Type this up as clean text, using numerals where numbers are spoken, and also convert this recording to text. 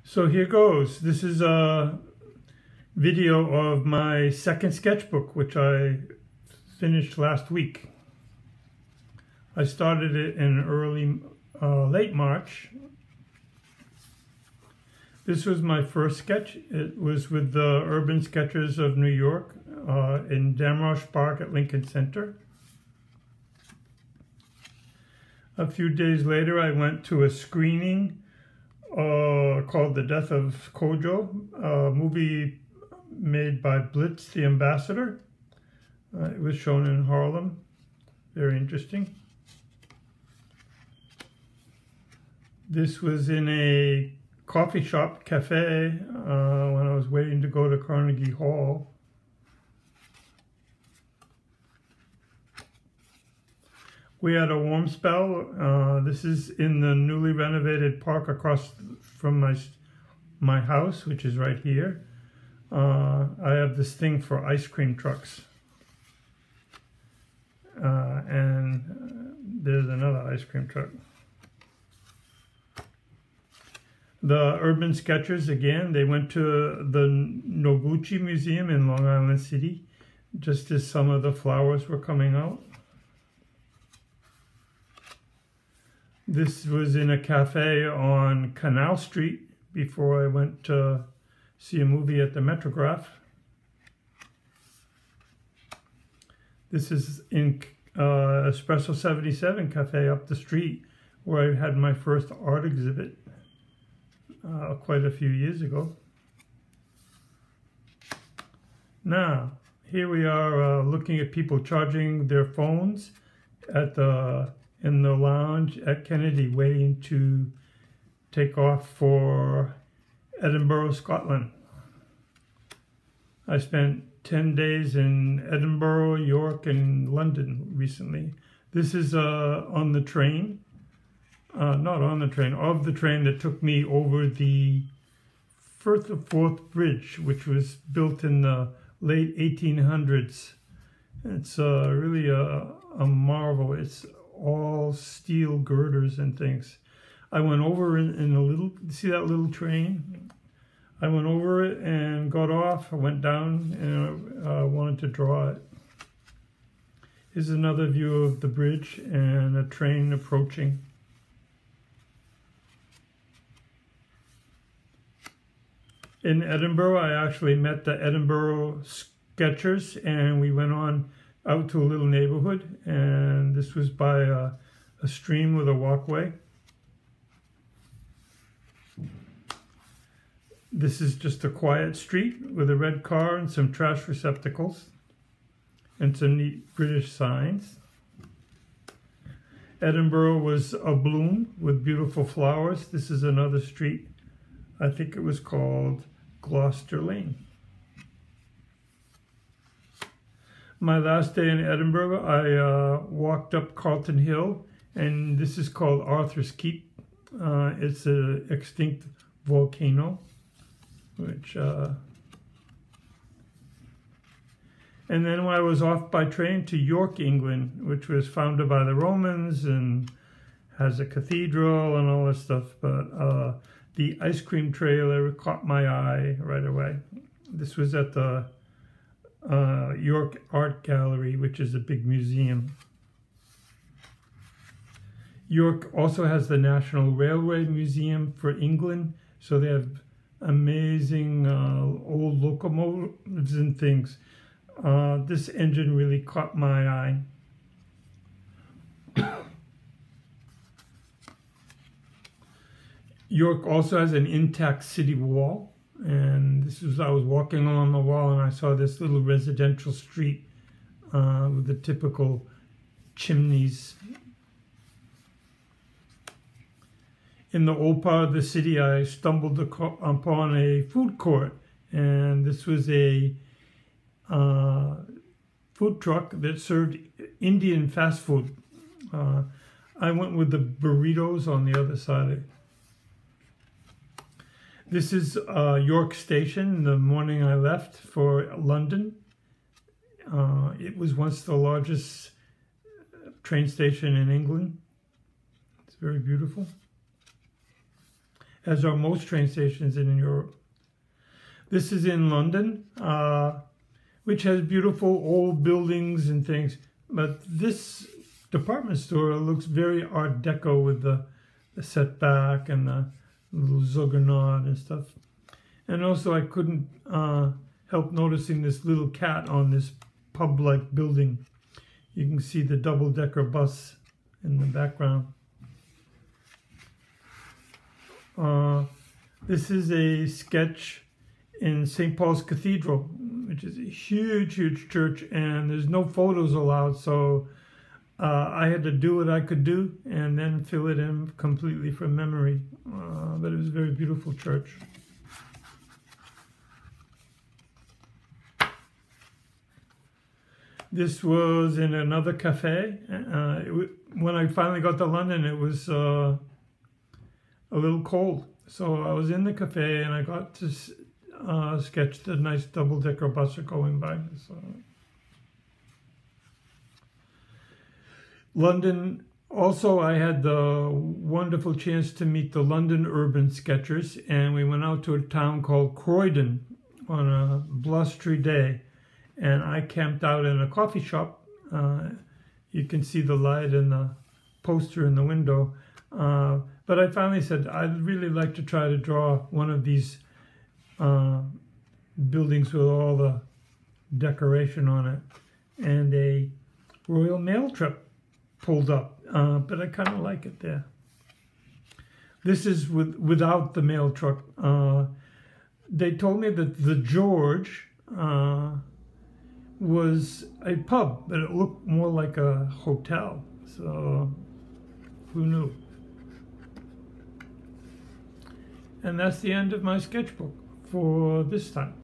So here goes. This is a video of my second sketchbook, which I finished last week. I started it in late March. This was my first sketch. It was with the Urban Sketchers of New York in Damrosch Park at Lincoln Center. A few days later, I went to a screening called The Death of Kojo, a movie made by Blitz the Ambassador. It was shown in Harlem. Very interesting. This was in a coffee shop, cafe, when I was waiting to go to Carnegie Hall. We had a warm spell. This is in the newly renovated park across from my house, which is right here. I have this thing for ice cream trucks. And there's another ice cream truck. The Urban Sketchers, again, they went to the Noguchi Museum in Long Island City, just as some of the flowers were coming out. This was in a cafe on Canal Street before I went to see a movie at the Metrograph. This is in Espresso 77 cafe up the street, where I had my first art exhibit quite a few years ago. Now, here we are looking at people charging their phones at in the lounge at Kennedy, waiting to take off for Edinburgh, Scotland. I spent 10 days in Edinburgh, York, and London recently. This is on the train. Not on the train, of the train that took me over the Firth of Forth Bridge, which was built in the late 1800s. It's really a marvel. It's all steel girders and things. I went over in a little, see that little train? I went over it and got off. I went down and I wanted to draw it. Here's another view of the bridge and a train approaching. In Edinburgh, I actually met the Edinburgh Sketchers, and we went on out to a little neighborhood, and this was by a stream with a walkway. This is just a quiet street with a red car and some trash receptacles and some neat British signs. Edinburgh was abloom with beautiful flowers. This is another street. I think it was called Gloucester Lane. My last day in Edinburgh, I walked up Carlton Hill, and this is called Arthur's Keep. It's an extinct volcano, which, and then I was off by train to York, England, which was founded by the Romans and has a cathedral and all this stuff, but the ice cream trailer caught my eye right away. This was at the York Art Gallery, which is a big museum. York also has the National Railway Museum for England, so they have amazing old locomotives and things. This engine really caught my eye. York also has an intact city wall, and this was, I was walking along the wall and I saw this little residential street with the typical chimneys. In the old part of the city, I stumbled upon a food court, and this was a food truck that served Indian fast food. I went with the burritos on the other side. This is York Station, the morning I left for London. It was once the largest train station in England. It's very beautiful. as are most train stations in Europe. This is in London, which has beautiful old buildings and things. But this department store looks very Art Deco with the setback and the little zuggernaut and stuff. And also I couldn't help noticing this little cat on this pub-like building. You can see the double-decker bus in the background. This is a sketch in St. Paul's Cathedral, which is a huge, huge church, and there's no photos allowed, so I had to do what I could do and then fill it in completely from memory. But it was a very beautiful church. This was in another cafe. When I finally got to London, it was a little cold. So I was in the cafe and I got to sketch the nice double-decker bus going by. So. London, also I had the wonderful chance to meet the London urban sketchers, and we went out to a town called Croydon on a blustery day, and I camped out in a coffee shop. You can see the light and the poster in the window. But I finally said, I'd really like to try to draw one of these buildings with all the decoration on it. And a Royal Mail trip pulled up, but I kind of like it there. This is without the mail truck. They told me that the George was a pub, but it looked more like a hotel. So who knew? And that's the end of my sketchbook for this time.